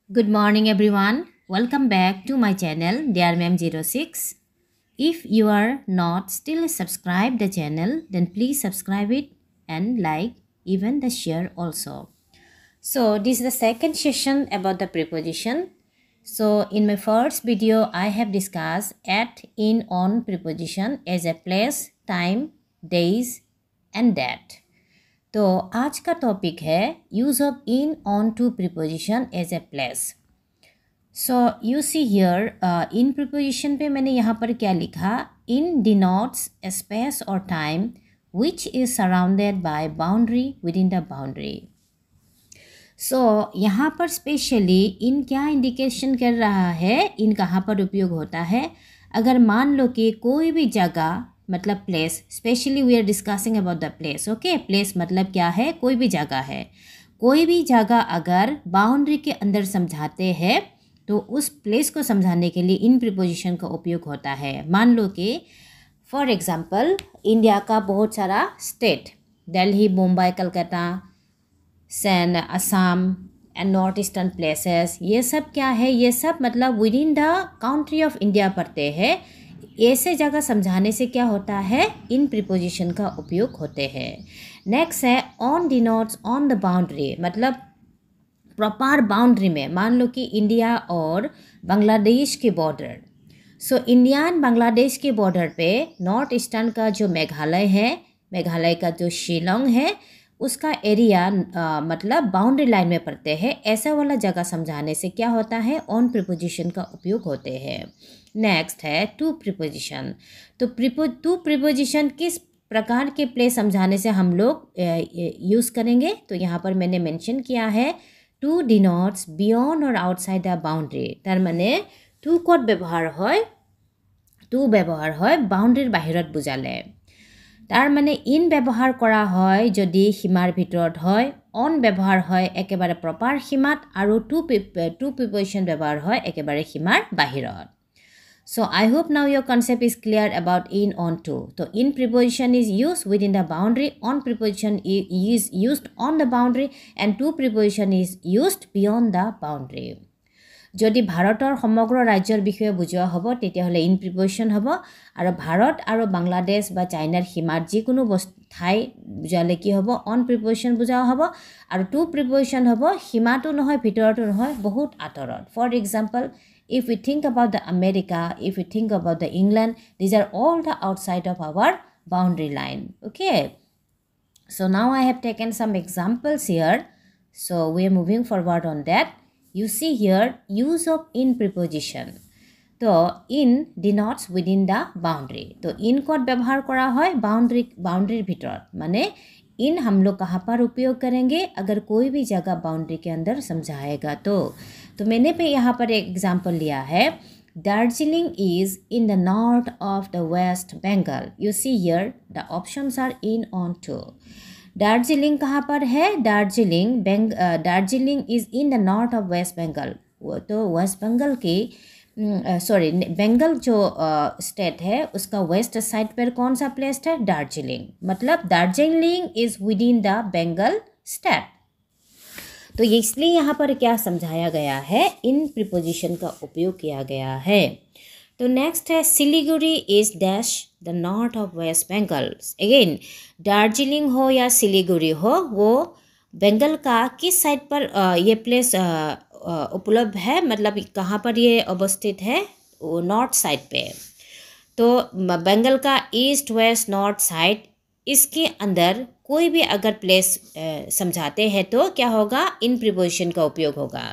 Good morning, everyone. Welcome back to my channel, DRMM06. If you are not still subscribed the channel, then please subscribe it and like, even the share also. So this is the second session about the preposition. So in my first video, I have discussed at, in, on preposition as a place, time, days and that. तो आज का topic है use of in on to preposition as a place. So you see here in preposition पे मैंने यहाँ पर क्या लिखा. इन डिनोट्स स्पेस और time which is surrounded by boundary within the boundary. So यहाँ पर स्पेशली इन क्या इंडिकेशन कर रहा है, इन कहाँ पर उपयोग होता है. अगर मान लो कि कोई भी जगह मतलब place, specially we are discussing about the place. Okay, place मतलब क्या है, कोई भी जगह है. कोई भी जगह अगर बाउंड्री के अंदर समझाते हैं तो उस प्लेस को समझाने के लिए इन प्रीपोजिशन का उपयोग होता है. मान लो कि फॉर एग्जांपल इंडिया का बहुत सारा स्टेट, दिल्ली, मुंबई, कलकत्ता, सैन, Assam and north eastern places, ये सब क्या है, ये सब मतलब within the country of India पढ़ते हैं. ऐसे जगह समझाने से क्या होता है, इन प्रीपोजिशन का उपयोग होते हैं. नेक्स्ट है on denotes on the boundary, मतलब प्रॉपर बाउंड्री में. मान लो कि इंडिया और बांग्लादेश के border. So India and Bangladesh के बॉर्डर पे नॉर्थ ईस्टर्न का जो मेघालय है, मेघालय का जो शिलोंग है, उसका एरिया मतलब बाउंड्री लाइन में पड़ते हैं. ऐसा वाला जगह समझाने से क्या होता है, ऑन प्रीपोजिशन का उपयोग होते हैं. नेक्स्ट है टू प्रीपोजिशन. तो टू प्रीपोजिशन किस प्रकार के प्लेस समझाने से हम लोग यूज़ करेंगे, तो यहाँ पर मैंने मेंशन किया है टू डिनोट्स बियॉन्ड और आउटसाइड द बाउंड्री. तार माने टू कत व्यवहार है, टू व्यवहार है बाउंड्रीर बाहिरत बुझाले. तार माने इन व्यवहार करा है जदि सीमार भितरत है, ऑन व्यवहार है एकेबारे प्रपार सीमात, और टू प्रीपोजिशन व्यवहार है एकेबारे सीमार बाहिरत. So I hope now your concept is clear about in, on, to. So in preposition is used within the boundary, on preposition is used on the boundary, and to preposition is used beyond the boundary. যদি ভাৰতৰ সমগ্ৰ ৰাজ্যৰ বিষয়ে বুজোৱা হ'ব তেতিয়াহ'লে in preposition হ'ব, আৰু ভাৰত আৰু বাংলাদেশ বা চাইনাৰ সীমাৰ যিকোনো ঠাই বুজালে কি হ'ব, অন প্ৰিপজিশ্যন বুজোৱা হ'ব. আৰু টু প্ৰিপজিশ্যন হ'ব সীমাটো নহয়, ভিতৰতো নহয়, বহুত আঁতৰত. For example, if we think about the America, if we think about the England, these are all the outside of our boundary line. Okay, so now I have taken some examples here, so we are moving forward on that. You see here use of in preposition. तो in denotes within the boundary. तो in को व्यवहार करा है boundary भीतर. माने इन हम लोग कहाँ पर उपयोग करेंगे, अगर कोई भी जगह बाउंड्री के अंदर समझाएगा तो मैंने पे यहाँ पर एक एग्जाम्पल लिया है. Darjeeling is in the north of the West Bengal. You see here the options are in, on, to. Darjeeling कहाँ पर है, Darjeeling is in the north of West Bengal. तो वेस्ट बंगाल की बंगाल जो स्टेट है उसका वेस्ट साइड पर कौन सा प्लेस है, दार्जिलिंग. मतलब Darjeeling is within the Bengal state. तो इसलिए यहाँ पर क्या समझाया गया है, इन प्रीपोजिशन का उपयोग किया गया है. तो नेक्स्ट है Siliguri is dash the north of West Bengal. Again Darjeeling हो या सिलीगुड़ी हो, वो बंगाल का किस साइड पर ये प्लेस उपलब्ध है, मतलब कहाँ पर ये अवस्थित है, वो नॉर्थ साइड पे. तो बंगाल का ईस्ट वेस्ट नॉर्थ साइड, इसके अंदर कोई भी अगर प्लेस समझाते हैं तो क्या होगा, इन प्रीपोजिशन का उपयोग होगा.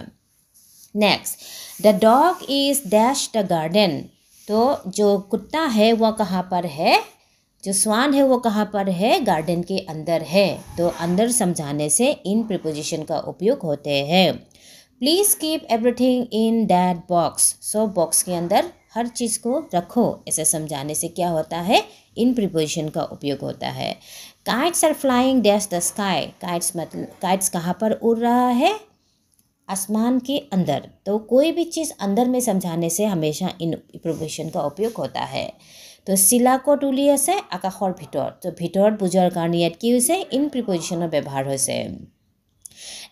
Next, the dog is dash the garden. तो जो कुत्ता है वो कहाँ पर है, जो स्वान है वो कहाँ पर है, गार्डन के अंदर है. तो अंदर समझाने से इन प्रीपोजिशन का उपयोग होते हैं. Please keep everything in that box. So box के अंदर हर चीज़ को रखो, ऐसे समझाने से क्या होता है, इन प्रीपोजिशन का उपयोग होता है. Kites are flying dash the sky. Kites कहाँ पर उड़ रहा है, आसमान के अंदर. तो कोई भी चीज़ अंदर में समझाने से हमेशा इन प्रीपोजिशन का उपयोग होता है. तो চিলাকত উলি আছে আকাশৰ ভিতৰত. তো ভিতৰত বুজাৰ কাৰণে ইয়াত কি হৈছে, ইন প্ৰিপজিশ্যনৰ ব্যৱহাৰ হৈছে.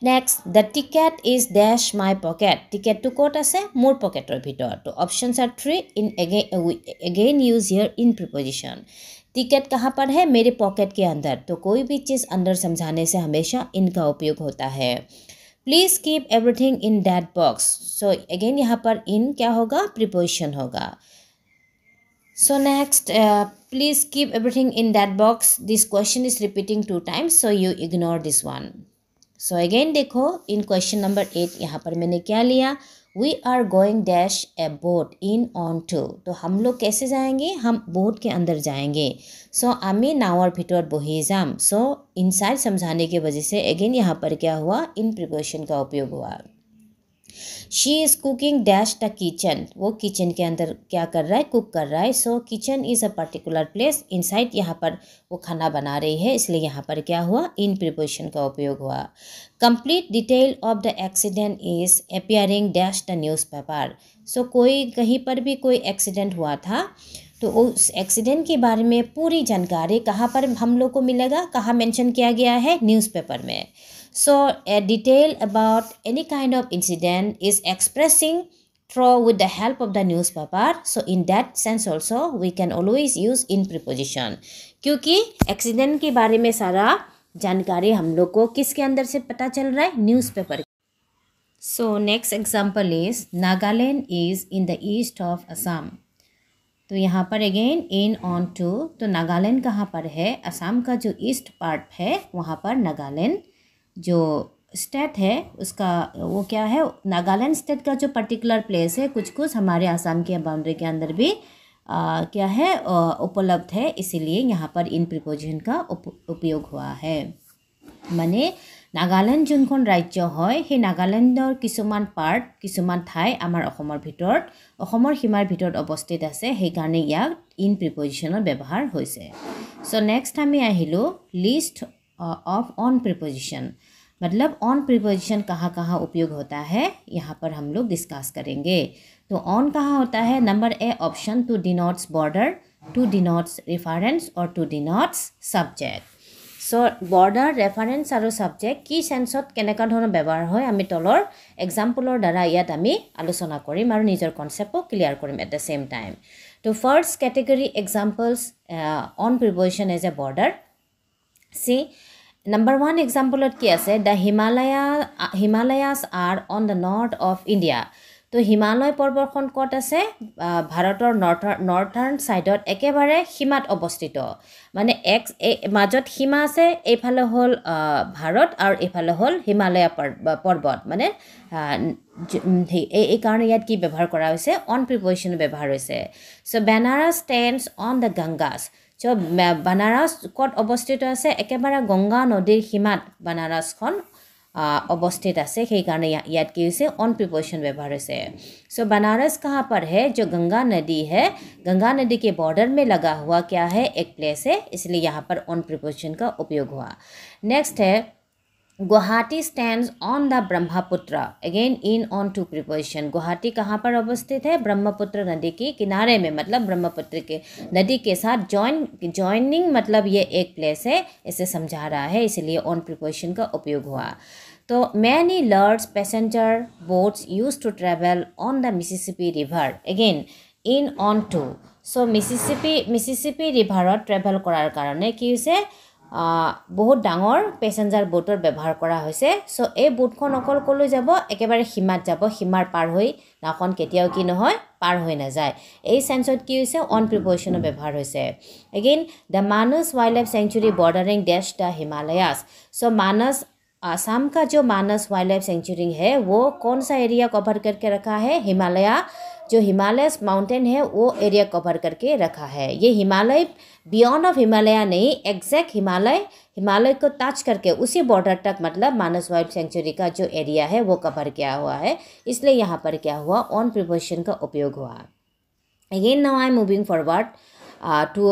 Next, the ticket is dash my pocket. Ticket to kot ase more pocket or bhitor. So options are 3. In again use here in preposition. Ticket कहाँ पर है? मेरे पॉकेट के अंदर. तो कोई भी चीज़ अंदर समझाने से हमेशा इनका उपयोग होता है. Please keep everything in that box. So again यहाँ पर इन क्या होगा? प्रीपोजिशन होगा. So next, please keep everything in that box. This question is repeating 2 times, so you ignore this one. So again देखो, in question number 8 यहाँ पर मैंने क्या लिया? We are going dash a boat in on to. तो हम लोग कैसे जाएंगे? हम बोट के अंदर जाएंगे. So आमी नावर भितर बही जाम. So inside समझाने की वजह से again यहाँ पर क्या हुआ? In preposition का उपयोग हुआ. She is cooking dash the kitchen. वो किचन के अंदर क्या कर रहा है? कुक कर रहा है. सो kitchen is a particular place. Inside यहाँ पर वो खाना बना रही है, इसलिए यहाँ पर क्या हुआ? इन प्रीपोजिशन का उपयोग हुआ. Complete detail of the accident is appearing dash the newspaper. So कोई कहीं पर भी कोई एक्सीडेंट हुआ था तो उस एक्सीडेंट के बारे में पूरी जानकारी कहाँ पर हम लोग को मिलेगा? कहाँ मेंशन किया गया है? न्यूज़पेपर में. So a detail about any kind of incident is expressing through with the help of the newspaper. So in that sense also we can always use in preposition. क्योंकि एक्सीडेंट के बारे में सारा जानकारी हम लोग को किसके अंदर से पता चल रहा है? Newspaper. So next example is Nagaland is in the east of Assam. तो यहाँ पर अगेन इन ऑन टू. तो नागालैंड कहाँ पर है? असम का जो ईस्ट पार्ट है वहाँ पर नागालैंड जो स्टेट है उसका वो क्या है? नागालैंड स्टेट का जो पर्टिकुलर प्लेस है कुछ कुछ हमारे आसाम के बाउंड्री के अंदर भी क्या है? उपलब्ध है. इसीलिए यहाँ पर इन प्रीपोजिशन का उपयोग हुआ है. माने नागालैंड जोनখন राज्य হয় সেই নাগালেণ্ডৰ কিছুমান পাৰ্ট কিছুমান ঠাই আমাৰ অসমৰ ভিতৰত অসমৰ সীমাৰ ভিতৰত অৱস্থিত আছে, সেইকাৰণে ইয়াক ইন প্ৰিপজিশ্যনৰ ব্যৱহাৰ হৈছে. সো নেক্সট আমি আহিলোঁ লিষ্ট ऑफ ऑन प्रीपोजिशन. मतलब ऑन प्रीपोजिशन कहाँ कहाँ उपयोग होता है यहाँ पर हम लोग डिस्कस करेंगे. तो ऑन कहाँ होता है? Number A option to denotes border, to denotes reference और to denotes subject. So border reference और सब्जेक्ट की सेन्सत केनेका धৰণৰ ব্যৱহাৰ হয় আমি তলৰ এক্সাম্পলৰ দ্বাৰা ইয়াত আমি আলোচনা কৰিম আৰু নিজৰ কনসেপ্টও ক্লিয়াৰ কৰিম এট দ্য সেম টাইম. তো first category examples on preposition as a border. See, number 1 example কি আছে? The Himalayas are on the north of India. তো হিমালয় পৰ্বতখন ক'ত আছে? ভাৰতৰ নৰ্থাৰ্ণ সাইডত একেবাৰে সীমাত অৱস্থিত. মানে মাজত সীমা আছে, এইফালে হ'ল ভাৰত আৰু এইফালে হ'ল হিমালয় পৰ্বত. মানে এই কাৰণে ইয়াত কি ব্যৱহাৰ কৰা হৈছে? অন প্ৰিপজিশ্যন ব্যৱহাৰ হৈছে. So Banaras stands on the Gangas. চ' বানাৰস ক'ত অৱস্থিত আছে? একেবাৰে গংগা নদীৰ সীমাত বানাৰসখন अवस्थित আছে, সেইকাৰণে ইয়াত কি হৈছে? ऑन प्रीपोजिशन व्यवहार से. सो बनारस कहाँ पर है? जो गंगा नदी है, गंगा नदी के बॉर्डर में लगा हुआ क्या है? एक प्लेस है, इसलिए यहाँ पर ऑन प्रीपोजिशन का उपयोग हुआ. नेक्स्ट है Guwahati stands on the Brahmaputra. Again in on to preposition. Guwahati कहाँ पर अवस्थित है? ब्रह्मपुत्र नदी के किनारे में, मतलब ब्रह्मपुत्र के नदी के साथ जॉइनिंग, मतलब ये एक प्लेस है, इसे समझा रहा है, इसलिए ऑन प्रीपोजिशन का उपयोग हुआ. तो many large passenger boats use to travel on the Mississippi river. Again in on to. So Mississippi रिभारत ट्रेवल करार कारण कि बहुत डाঙৰ পেसेঞ্জাৰ बोटर व्यवहार কৰা হৈছে. সো এই बोटখন অকল কলৈ যাব? একেবাৰে সীমাত যাব. সীমাৰ পাৰ হৈ নাখন কেতিয়াও কি নহয়? পাৰ হৈ নাযায়. এই সেন্সত কি হৈছে? অন প্ৰিপজিশ্যনৰ ব্যৱহাৰ হৈছে. Again the Manas wildlife sanctuary bordering dash the Himalayas. So Manas Assam का जो मानस वाइल्ड लाइफ सेंचुरी है वो कौन सा एरिया कवर करके रखा है? हिमालय, जो हिमालयस माउंटेन है वो एरिया कवर करके रखा है. ये हिमालय बियॉन्ड ऑफ हिमालय नहीं, एग्जैक्ट हिमालय को टच करके उसी बॉर्डर तक, मतलब मानस वाइल्ड सेंचुरी का जो एरिया है वो कवर किया हुआ है, इसलिए यहाँ पर क्या हुआ? ऑन प्रीपोजिशन का उपयोग हुआ. Again now I am moving forward to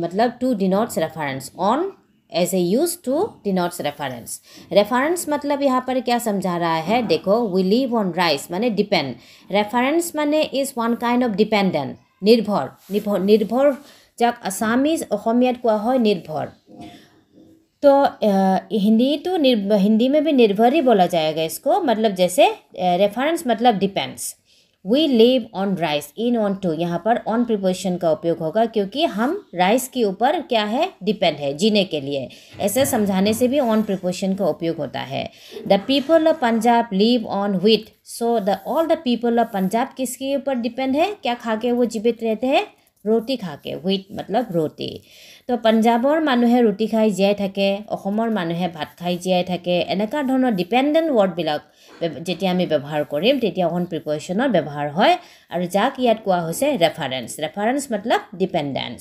मतलब to denotes reference. On as a use to denotes reference. Reference मतलब यहाँ पर क्या समझा रहा है? देखो, वी लिव ऑन राइस माने डिपेंड. रेफरेंस माने is one kind of dependent, निर्भर. जाक आसामीज অসমীয়াত কোৱা হয় নিৰ্ভৰ. तो हिंदी में भी निर्भर ही बोला जाएगा इसको, मतलब जैसे रेफरेंस मतलब depends. We live on rice, in on to, यहाँ पर ऑन प्रीपोजिशन का उपयोग होगा क्योंकि हम राइस के ऊपर क्या है, डिपेंड है जीने के लिए। ऐसे समझाने से भी ऑन प्रीपोजिशन का उपयोग होता है। The people of Punjab live on wheat, so all the people of Punjab किसके ऊपर डिपेंड है, क्या खा के वो जीवित रहते हैं, ৰুটি খাকে, হুইট মতলব ৰুটি। তো পাঞ্জাবৰ মানুহে ৰুটি খাই জীয়াই থাকে, অসমৰ মানুহে ভাত খাই জীয়াই থাকে, এনেকুৱা ধৰণৰ ডিপেণ্ডেণ্ট ৱৰ্ডবিলাক যেতিয়া আমি ব্যৱহাৰ কৰিম তেতিয়া অন প্ৰিপ'জিশ্যনৰ ব্যৱহাৰ হয়, আৰু যাক ইয়াত কোৱা হৈছে ৰেফাৰেন্স। ৰেফাৰেন্স মতলব dependence.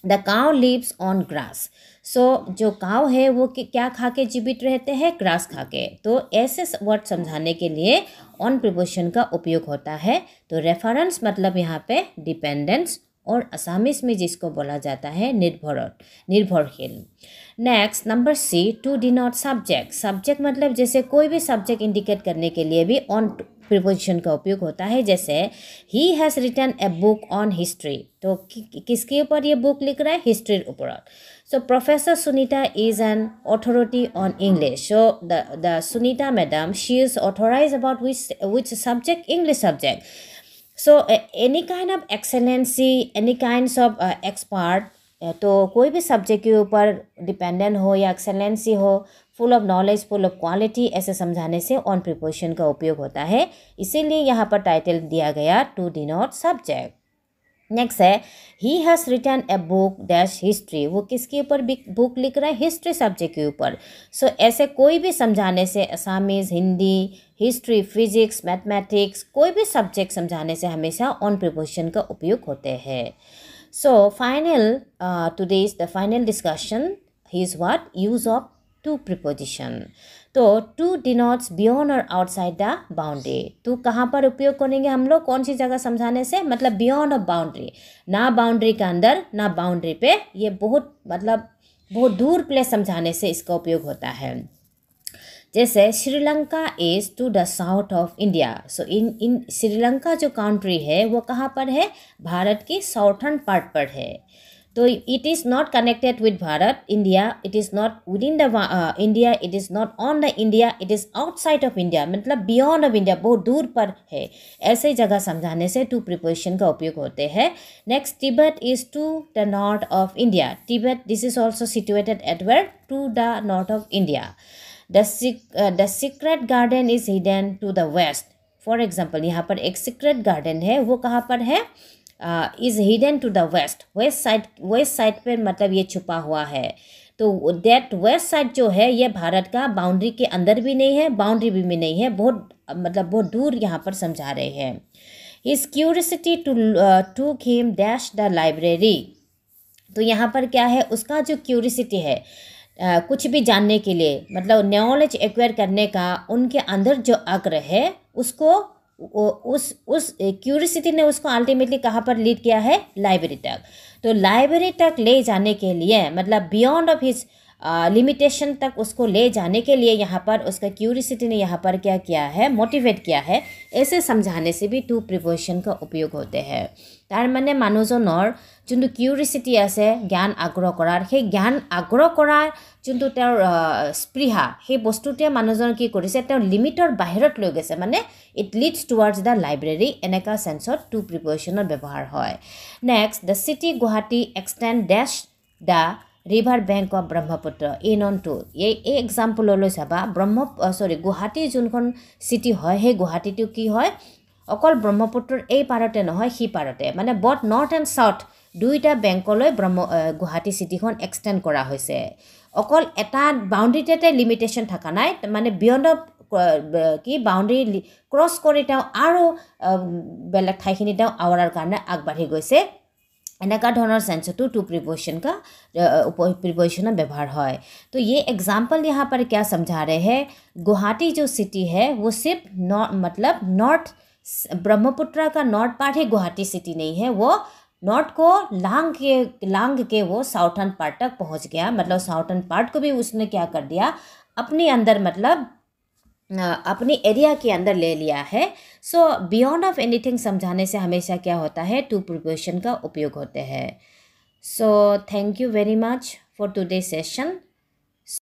The cow lives on grass, so जो काउ है वो क्या खा के जीवित रहते हैं, ग्रास खा के। तो ऐसे वर्ड समझाने के लिए ऑन प्रीपोजिशन का उपयोग होता है। तो रेफरेंस मतलब यहाँ पे डिपेंडेंस, और असामीज में जिसको बोला जाता है निर्भरशील। Next number C, to denote subject. Subject मतलब जैसे कोई भी सब्जेक्ट इंडिकेट करने के लिए भी ऑन प्रीपोजिशन का उपयोग होता है। जैसे he has written a book on history, तो किसके ऊपर ये बुक लिख रहा है, हिस्ट्री ऊपर। So professor Sunita is an authority on English, so the Sunita madam she is authorize about which subject, English subject. So any kind of excellency, any kinds of expert, तो कोई भी सब्जेक्ट के ऊपर डिपेंडेंट हो या एक्सेलेंसी हो, full of knowledge, full of quality, ऐसे समझाने से ऑन प्रीपोजिशन का उपयोग होता है। इसीलिए यहाँ पर टाइटल दिया गया टू डिनोट सब्जेक्ट। नेक्स्ट है he has written a book dash history, वो किसके ऊपर बुक लिख रहा है, हिस्ट्री सब्जेक्ट के ऊपर। सो ऐसे कोई भी समझाने से, Assamese, Hindi, history, physics, mathematics, कोई भी सब्जेक्ट समझाने से हमेशा ऑन प्रीपोजिशन का उपयोग होते हैं। So today's the final discussion is what use of to preposition. तो to denotes beyond और outside the boundary, तो कहाँ पर उपयोग करेंगे हम लोग, कौन सी जगह समझाने से, मतलब beyond of boundary, ना बाउंड्री के अंदर ना बाउंड्री पे, ये बहुत मतलब बहुत दूर प्लेस समझाने से इसका उपयोग होता है। जैसे Sri Lanka is to the south of India, so in Sri Lanka जो कंट्री है वो कहाँ पर है, भारत की साउथर्न पार्ट पर है। तो it is not connected with Bharat, India, it is not with in the India, it is not on the India, it is outside of India, मतलब बियॉन्ड ऑफ इंडिया, बहुत दूर पर है। ऐसे जगह समझाने से टू प्रीपोजिशन का उपयोग होते हैं। Next, Tibet is to the north of India, Tibet this is also situated at where, to the north of India. The secret garden is hidden to the west, for example यहाँ पर एक सीक्रेट गार्डन है, वो कहाँ पर है, is hidden to the west, west side पे, मतलब ये छुपा हुआ है। तो दैट वेस्ट साइड जो है ये भारत का बाउंड्री के अंदर भी नहीं है, बाउंड्री भी नहीं है, बहुत मतलब बहुत दूर यहाँ पर समझा रहे हैं। His curiosity took him dash the library, तो यहाँ पर क्या है, उसका जो क्यूरिसिटी है, कुछ भी जानने के लिए, मतलब नॉलेज एक्वायर करने का उनके अंदर जो आग्रह है, उसको उस क्यूरिसिटी ने उसको अल्टीमेटली कहाँ पर लीड किया है, लाइब्रेरी तक। तो लाइब्रेरी तक ले जाने के लिए, मतलब बियॉन्ड ऑफ हिज लिमिटेशन तक उसको ले जाने के लिए यहाँ पर उसका क्यूरिसिटी ने यहाँ पर क्या किया है, मोटिवेट किया है। ऐसे समझाने से भी टू प्रिपोजिशन का उपयोग होते हैं। तार माने মানুহজনৰ যোনটো কিউৰিচিটি আছে, জ্ঞান আগ্ৰহ কৰাৰ, সেই জ্ঞান আগ্ৰহ কৰাৰ যোনটো তেওঁৰ স্পৃহা, সেই বস্তুটোৱে মানুহজনক কি কৰিছে, তেওঁৰ লিমিটৰ বাহিৰত লৈ গৈছে, মানে it leads towards the library, এনেকুৱা চেন্সত টু প্ৰিপ'জিশ্যনৰ ব্যৱহাৰ হয়। Next, the city Guwahati extend dash the river bank of Brahmaputra in on to. এই এক্সাম্পললৈ চাবা, গুৱাহাটী যোনখন চিটি হয়, সেই গুৱাহাটীটো কি হয়, অকল ব্ৰহ্মপুত্ৰৰ এই পাৰতে নহয়, সি পাৰতে, মানে বথ নৰ্থ এণ্ড চাউথ দুইটা বেংকলৈ গুৱাহাটী চিটিখন এক্সটেণ্ড কৰা হৈছে। অকল এটা বাউণ্ডেৰীতে লিমিটেশ্যন থকা নাই, মানে বিয়ণ্ড অফ কি বাউণ্ডেৰী ক্ৰছ কৰি তেওঁ আৰু বেলেগ ঠাইখিনি তেওঁ আৱৰাৰ কাৰণে আগবাঢ়ি গৈছে। এনেকুৱা ধৰণৰ सेंसटू टू प्रीपोजिशन का प्रीपोजिशन व्यवहार है। तो ये एग्जाम्पल यहाँ पर क्या समझा रहे हैं, गुवाहाटी जो सिटी है वो सिर्फ मतलब नॉर्थ ब्रह्मपुत्र का नॉर्थ पार्ट ही गुवाहाटी सिटी नहीं है, वो नॉर्थ को लांग के वो साउथर्न पार्ट तक पहुँच गया, मतलब साउथर्न पार्ट को भी उसने क्या कर दिया, अपने अंदर, मतलब अपनी एरिया के अंदर ले लिया है। सो बियॉन्ड ऑफ एनीथिंग समझाने से हमेशा क्या होता है, टू प्रीपोजिशन का उपयोग होते हैं। So thank you very much for today session.